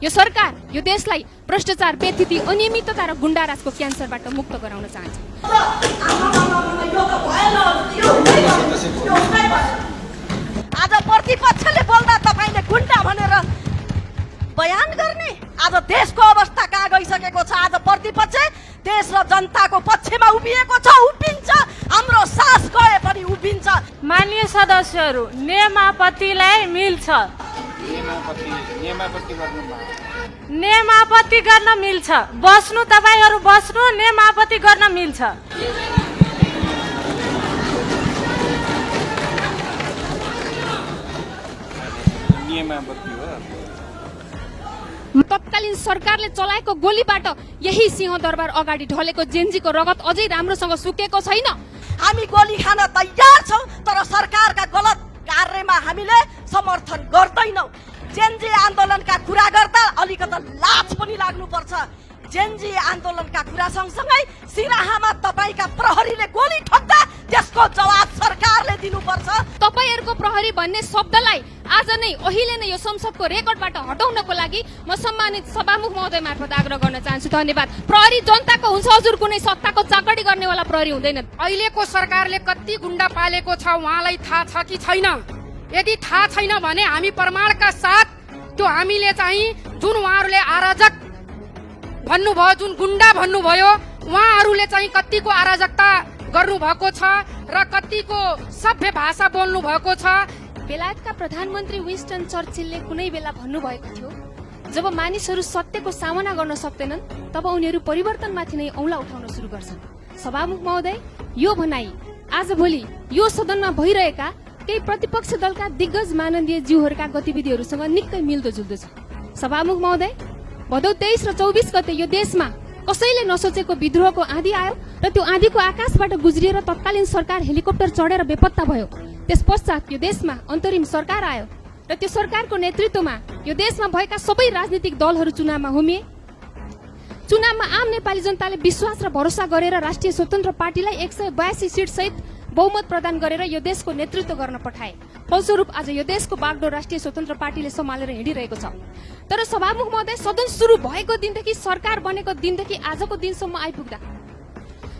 यो सरकार यो देशलाई भ्रष्टाचार, बेथिति, अनियमितता र गुण्डाराजको क्यान्सरबाट मुक्त गराउन चाहन्छ। आज प्रतिपक्षले बोल्दा तपाईले गुण्डा भनेर बयान गर्ने, आज देशको अवस्था कहाँ गइसकेको छ। आज प्रतिपक्ष देश र जनताको पक्षमा उभिएको छ, उभिन्छ, हाम्रो सास गए पनि उभिन्छ। माननीय सदस्यहरू, नियमापत्तिलाई मिल्छ, नियमापत्ति गर्न मिल्छ। बस्नु, तपाईहरू बस्नु, नियमापत्ति गर्न मिल्छ। तत्कालीन सरकारले चलाएको गोलीबाट यही सिंहदरबार अगाडि ढलेको जेन्जीको रगत अझै राम्रोसँग सुकेको छैन। हामी गोली खान तयार छौं, तर सरकारका गलत कार्यमा हामीले समर्थन गर्दैनौं। जेन्जी आन्दोलनका कुरा गर्दा अलिकति लाज पनि लाग्नुपर्छ। जेन्जी आन्दोलनका कुरा सँगसँगै सिराहामा तपाईका प्रहरीले गोली ठोक्दा त्यसको जवाब सरकारले दिनुपर्छ। तपाईहरुको प्रहरी भन्ने शब्दलाई आज नै अहिले नै यो संसदको रेकर्डबाट हटाउनको लागि म सम्मानित सभामुख महोदय मार्फत आग्रह गर्न चाहन्छु। धन्यवाद। प्रहरी जनताको हुन्छ हजुर, कुनै सत्ताको चाकडी गर्नेवाला प्रहरी हुँदैन। अहिलेको सरकारले कति गुण्डा पालेको छ उहाँलाई थाहा छ कि छैन? यदि थाहा छैन भने हामी प्रमाणका साथ त्यो हामीले चाहिँ जुन उहाँहरूले अराजक भन्नुभयो, जुन गुण्डा भन्नुभयो, उहाँहरूले चाहिँ कतिको अराजकता गर्नुभएको छ र कतिको सभ्य भाषा बोल्नु भएको छ। बेलायतका प्रधानमन्त्री विन्स्टन चर्चिलले कुनै बेला भन्नुभएको थियो, जब मानिसहरू सत्यको सामना गर्न सक्दैनन् तब उनीहरू परिवर्तनमाथि नै औँला उठाउन सुरु गर्छन्। सभामुख महोदय, यो भनाई आजभोलि यो सदनमा भइरहेका केही प्रतिपक्ष दलका दिग्गज माननीय ज्यूहरूका गतिविधिहरूसँग निकै मिल्दोजुल्दो छ। सभामुख महोदय, भदौ 23 र 24 गते यो देशमा कसैले नसोचेको विद्रोहको आँधी आयो र त्यो आँधीको आकाशबाट गुज्रिएर तत्कालीन सरकार हेलिकप्टर चढेर बेपत्ता भयो। त्यस पश्चात यो देशमा अन्तरिम सरकार आयो र त्यो सरकारको नेतृत्वमा यो देशमा भएका सबै राजनीतिक दलहरू चुनावमा होमिए। चुनावमा आम नेपाली जनताले विश्वास र भरोसा गरेर राष्ट्रिय स्वतन्त्र पार्टीलाई 182 सीट सहित बहुमत प्रदान गरेर यो देशको नेतृत्व गर्न पठाए। फलस्वरूप आज यो देशको बागडोर राष्ट्रिय स्वतन्त्र पार्टीले सम्हालेर हिँडिरहेको छ। तर सभामुख महोदय, सदन सुरु भएको दिनदेखि, सरकार बनेको दिनदेखि आजको दिनसम्म आइपुग्दा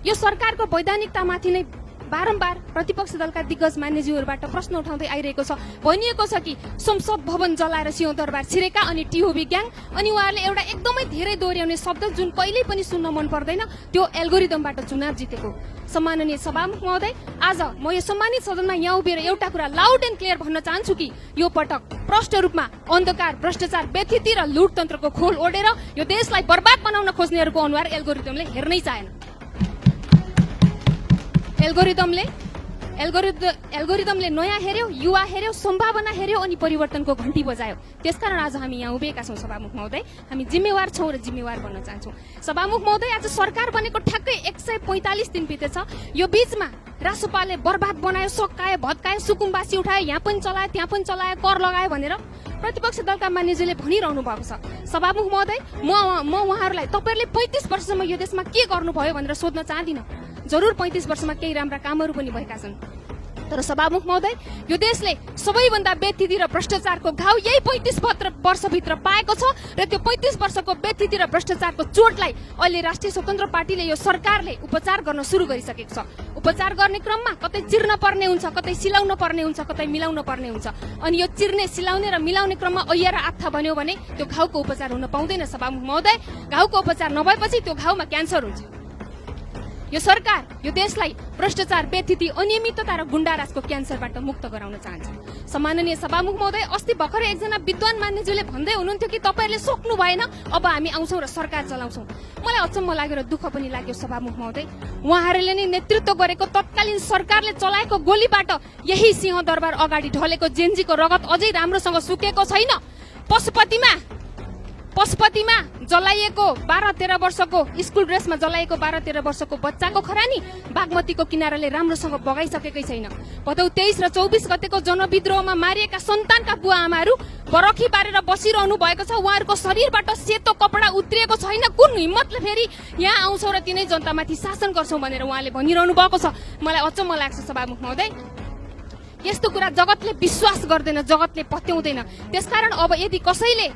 यो सरकारको वैधानिकतामाथि नै बारम्बार प्रतिपक्ष दलका दिग्गज मान्यज्यूहरूबाट प्रश्न उठाउँदै आइरहेको छ। भनिएको छ कि संसद भवन जलाएर सिंहदरबार छिरेका अनि टिओबी ग्याङ, अनि उहाँहरूले एउटा एकदमै धेरै दोहोर्याउने शब्द जुन कहिल्यै पनि सुन्न मन पर्दैन, त्यो एल्गोरिदमबाट चुनाव जितेको। सम्माननीय सभामुख महोदय, आज म यो सम्मानित सदनमा यहाँ उभिएर एउटा कुरा लाउड एन्ड क्लियर भन्न चाहन्छु कि यो पटक प्रष्ट रूपमा अन्धकार, भ्रष्टाचार, बेथिति र लुटतन्त्रको खोल ओढेर यो देशलाई बर्बाद बनाउन खोज्नेहरूको अनुहार एल्गोरिदमले हेर्नै चाहेन। एल्गोरिदमले नयाँ हेर्यो, युवा हेर्यो, सम्भावना हेर्यो अनि परिवर्तनको घण्टी बजायो। त्यसकारण आज हामी यहाँ उभिएका छौँ। सभामुख महोदय, हामी जिम्मेवार छौँ र जिम्मेवार बन्न चाहन्छौँ। सभामुख महोदय, आज सरकार बनेको ठ्याक्कै 145 दिन बितेछ। यो बीचमा रासोपाले बर्बाद बनायो, सकायो, भत्कायो, सुकुम्बासी उठायो, यहाँ पनि चलायो, त्यहाँ पनि चलायो, कर लगायो भनेर प्रतिपक्ष दलका मान्यज्यूले भनिरहनु भएको छ। सभामुख महोदय, म उहाँहरूलाई तपाईहरुले 35 वर्षसम्म यो देशमा के गर्नुभयो भनेर सोध्न चाहदिन। जरुर 35 वर्षमा केही राम्रा कामहरू पनि भएका छन्, तर सभामुख महोदय, यो देशले सबैभन्दा बेथिति र भ्रष्टाचारको घाउ यही 35 वर्षभित्र पाएको छ र त्यो 35 वर्षको बेथिति र भ्रष्टाचारको चोटलाई अहिले राष्ट्रिय स्वतन्त्र पार्टीले, यो सरकारले उपचार गर्न सुरु गरिसकेको छ। उपचार गर्ने क्रममा कतै चिर्न पर्ने हुन्छ, कतै सिलाउन पर्ने हुन्छ, कतै मिलाउन पर्ने हुन्छ, अनि यो चिर्ने, सिलाउने र मिलाउने क्रममा ऐया र आत्था बन्यो भने त्यो घाउको उपचार हुन पाउँदैन। सभामुख महोदय, घाउको उपचार नभएपछि त्यो घाउमा क्यान्सर हुन्छ। यो सरकार यो देशलाई भ्रष्टाचार, बेथिति, अनियमितता र गुण्डाराजको क्यान्सरबाट मुक्त गराउन चाहन्छ। सम्माननीय सभामुख महोदय, अस्ति भर्खरै एकजना विद्वान मान्यज्यूले भन्दै हुनुहुन्थ्यो कि तपाईहरुले सक्नु भएन, अब हामी आउँछौँ र सरकार चलाउँछौँ। मलाई अचम्म लाग्यो र दुःख पनि लाग्यो। सभामुख महोदय, उहाँहरूले नै नेतृत्व गरेको तत्कालीन सरकारले चलाएको गोलीबाट यही सिंहदरबार अगाडि ढलेको जेन्जीको रगत अझै राम्रोसँग सुकेको छैन। पशुपतिमा जलाइएको 12-13 वर्षको स्कुल ड्रेसमा जलाइएको 12-13 वर्षको बच्चाको खरानी बागमतीको किनाराले राम्रोसँग बगाइसकेकै छैन। भदौ 23 र 24 गतेको जनविद्रोहमा मारिएका सन्तानका बुवा आमाहरू बरखी बारेर बसिरहनु भएको छ। उहाँहरूको शरीरबाट सेतो कपडा उत्रिएको छैन। कुन हिम्मतले फेरि यहाँ आउँछौ र तिनै जनतामाथि शासन गर्छौ भनेर उहाँले भनिरहनु भएको छ। मलाई अचम्म लाग्छ सभामुख महोदय, यस्तो कुरा जगतले विश्वास गर्दैन, जगतले पत्याउँदैन। त्यसकारण अब यदि कसैले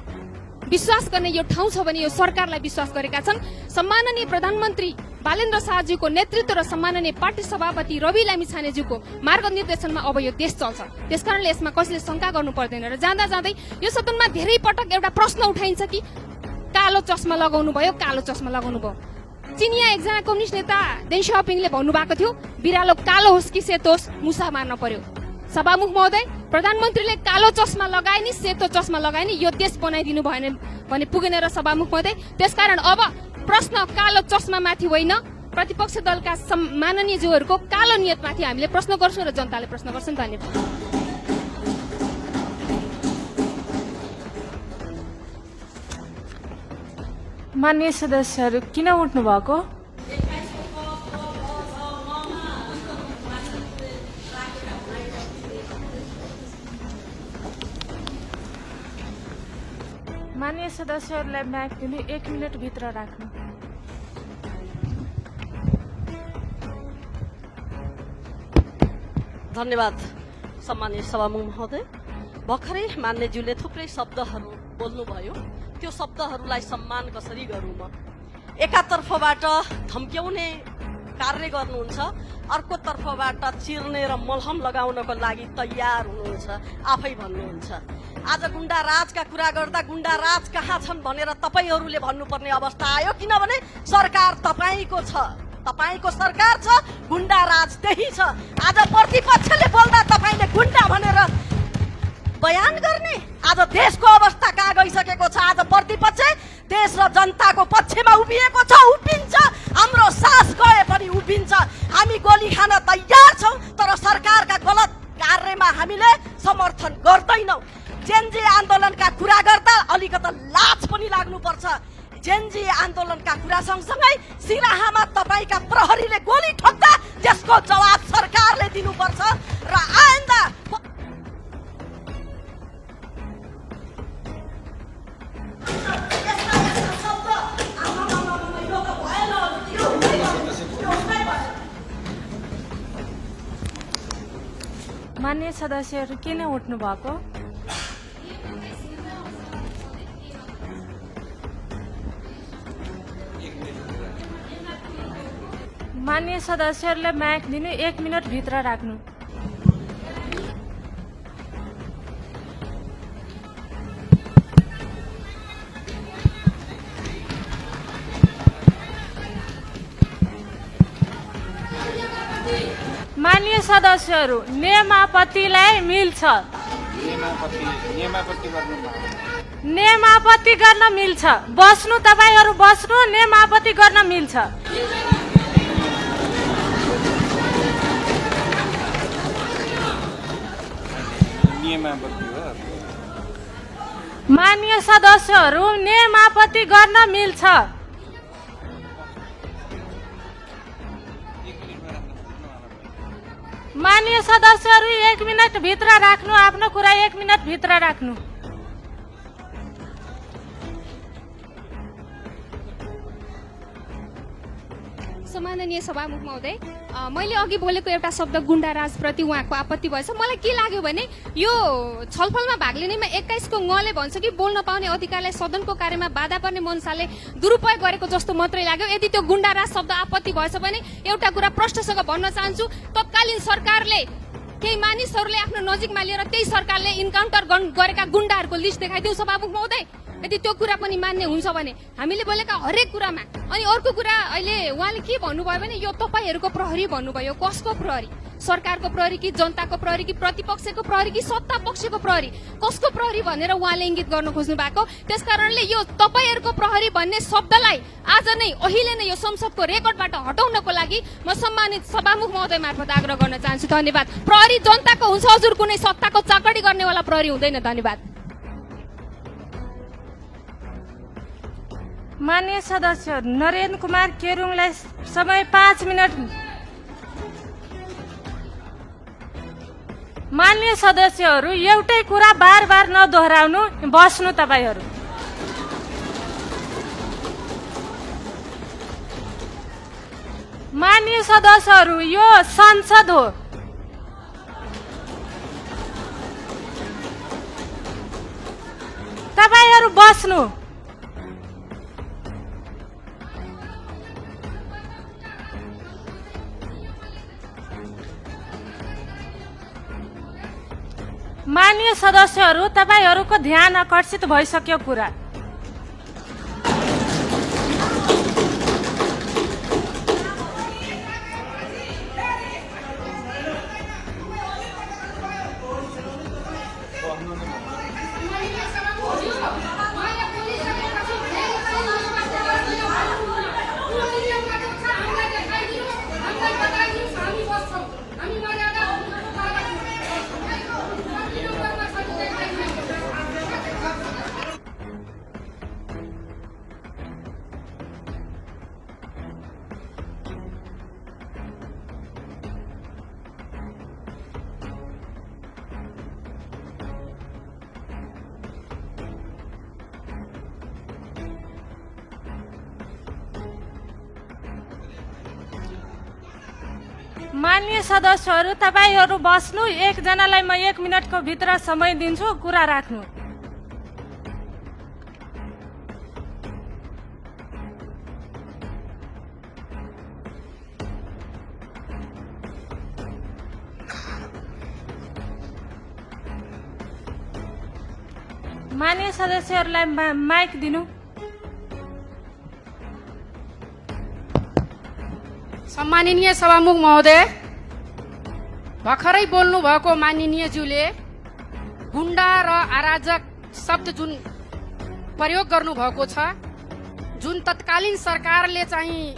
विश्वास गर्ने यो ठाउँ छ भने यो सरकारलाई विश्वास गरेका छन्। सम्माननीय प्रधानमन्त्री बालेन्द्र शाहज्यूको नेतृत्व र सम्माननीय पार्टी सभापति रवि लामिछानेज्यूको मार्गनिर्देशनमा अब यो देश चल्छ। त्यसकारणले यसमा कसैले शंका गर्नु पर्दैन। र जाँदा जाँदै यो सदनमा धेरै पटक एउटा प्रश्न उठाइन्छ कि कालो चस्मा लगाउनु भयो, कालो चस्मा लगाउनु भयो। चिनिया एकजना कम्युनिस्ट नेता देन शपिङले भन्नुभएको थियो बिरालो कालो होस् कि सेतो होस् मुसा मार्न पर्यो। सभामुख महोदय, प्रधानमन्त्रीले कालो चस्मा लगाए नि सेतो चस्मा लगाए नि यो देश बनाइदिनु भएन भने पुगेन र सभामुख महोदय। त्यसकारण अब प्रश्न कालो चस्मा माथि होइन, प्रतिपक्ष दलका माननीय ज्यूहरूको कालो नियतमाथि हामीले प्रश्न गर्छौँ र जनताले प्रश्न गर्छन्। धन्यवाद। माननीय सदस्यहरू किन उठ्नु भएको? माननीय सदस्यहरूलाई माइक दिनु 1 मिनट भित्र राख्नु। धन्यवाद सम्माननीय सभामुख महोदय। भर्खरै मान्यज्यूले थुप्रै शब्दहरू बोल्नुभयो, त्यो शब्दहरूलाई सम्मान कसरी गरौँ? म एकातर्फबाट धम्क्याउने कार्य गर्नुहुन्छ, अर्कोतर्फबाट चिर्ने र मलहम लगाउनको लागि तयार हुनुहुन्छ, आफै भन्नुहुन्छ। आज गुण्डा राजका कुरा गर्दा गुण्डा राज कहाँ छन् भनेर तपाईहरूले भन्नुपर्ने अवस्था आयो, किनभने सरकार तपाईको छ, तपाईको सरकार छ, गुण्डा राज त्यही छ। आज प्रतिपक्षले बोल्दा तपाईले गुण्डा भनेर बयान गर्ने? आज देशको अवस्था कहाँ गइसकेको छ? आज प्रतिपक्ष देश र जनताको पक्षमा उभिएको छ, उभिन्छ। हाम्रो सास गए पनि उभिन्छ। हामी गोली खान तयार छौँ, तर सरकारका गलत कार्यमा हामीले समर्थन गर्दैनौँ। जेनजी आन्दोलनका कुरा गर्दा अलिकति लाज पनि लाग्नुपर्छ। जेनजी आन्दोलनका कुरा सँगसँगै सिराहामा तपाईका प्रहरीले गोली ठोक्दा त्यसको जवाब सरकारले दिनुपर्छ। र आइन्दा माननीय सदस्यहरू किन उठ्नु भएको? माननीय सदस्यहरूलाई माइक दिनु 1 मिनट भित्र राख्नु। माननीय सदस्यहरू नियमापतिलाई मिल्छ, नियमापति गर्न मिल्छ। बस्नु, तपाईहरू बस्नु, नियमापति गर्न मिल्छ। माननीय सदस्यहरू नियमापति गर्न मिल्छ। माननीय सदस्यहरू 1 मिनट भित्र राख्नु, आफ्नो कुरा 1 मिनट भित्र राख्नु। सम्माननीय सभामुख महोदय, मैले अघि बोलेको एउटा शब्द गुण्डा राजप्रति उहाँको आपत्ति भएछ। मलाई के लाग्यो भने यो छलफलमा भाग लिनेमा 21 को ङले भन्छ कि बोल्न पाउने अधिकारलाई सदनको कार्यमा बाधा पर्ने मन्साले दुरुपयोग गरेको जस्तो मात्रै लाग्यो। यदि त्यो गुण्डा राज शब्द आपत्ति भएछ भने एउटा कुरा प्रष्टसँग भन्न चाहन्छु, तत्कालीन सरकारले केही मानिसहरूले आफ्नो नजिकमा लिएर त्यही सरकारले इन्काउन्टर गरेका गुण्डाहरूको लिस्ट देखाइदिउँ सभामुख महोदय। यदि त्यो कुरा पनि मान्य हुन्छ भने हामीले बोलेका हरेक कुरामा। अनि अर्को कुरा अहिले उहाँले के भन्नुभयो भने यो तपाईहरूको प्रहरी भन्नुभयो। कसको प्रहरी? सरकारको प्रहरी कि जनताको प्रहरी कि प्रतिपक्षको प्रहरी कि सत्ता पक्षको प्रहरी? कसको प्रहरी भनेर उहाँले इंगित गर्न खोज्नु भएको। त्यसकारणले यो तपाईहरूको प्रहरी भन्ने शब्दलाई आज नै अहिले नै यो संसदको रेकर्डबाट हटाउनको लागि म सम्मानित सभामुख महोदय मार्फत आग्रह गर्न चाहन्छु। धन्यवाद। प्रहरी जनताको हुन्छ हजुर, कुनै सत्ताको चाकडी गर्नेवाला प्रहरी हुँदैन। धन्यवाद। माननीय सदस्य नरेन्द्र कुमार केरुङलाई समय 5 मिनट। माननीय सदस्यहरू एउटै कुरा बार बार नदोहोऱ्याउनु, बस्नु तपाईहरू। माननीय सदस्यहरू यो संसद हो। तपाईहरु बस्नु। माननीय सदस्यहरू, तपाईहरुको ध्यान आकर्षित भइसक्यो कुरा। माननीय सदस्यहरू, तपाईहरु बस्नु। एकजनालाई म 1 मिनेटको भित्र समय दिन्छु, कुरा राख्नु। माननीय सदस्यहरूलाई माइक दिनु। सम्माननीय सभामुख महोदय, भर्खरै बोल्नु भएको माननीयज्यूले गुण्डा र अराजक शब्द जुन प्रयोग गर्नु भएको छ, जुन तत्कालीन सरकारले चाहिँ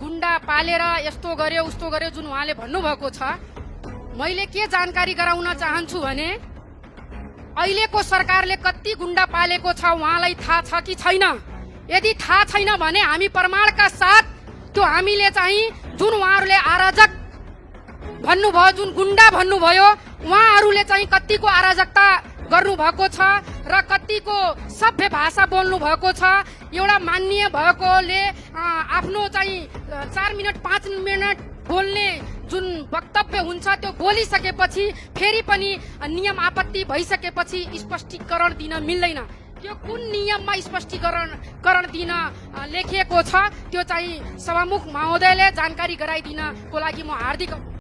गुण्डा पालेर यस्तो गर्यो उस्तो गर्यो जुन उहाँले भन्नुभएको छ, मैले के जानकारी गराउन चाहन्छु भने अहिलेको सरकारले कति गुण्डा पालेको छ उहाँलाई थाहा छ कि छैन? यदि थाहा छैन भने हामी प्रमाणका साथ त्यो हामीले चाहिँ जुन उहाँहरूले अराजक भन्नुभयो, जुन गुण्डा भन्नुभयो, उहाँहरूले चाहिँ कतिको अराजकता गर्नुभएको छ र कतिको सभ्य भाषा बोल्नु भएको छ। एउटा माननीय भएकोले आफ्नो चाहिँ 4 मिनट 5 मिनट बोल्ने जुन वक्तव्य हुन्छ त्यो बोलिसकेपछि फेरि पनि नियम आपत्ति भइसकेपछि स्पष्टीकरण दिन मिल्दैन। त्यो कुन नियममा स्पष्टीकरण दिन लेखिएको छ त्यो चाहिँ सभामुख महोदयले जानकारी गराइदिनको लागि म हार्दिक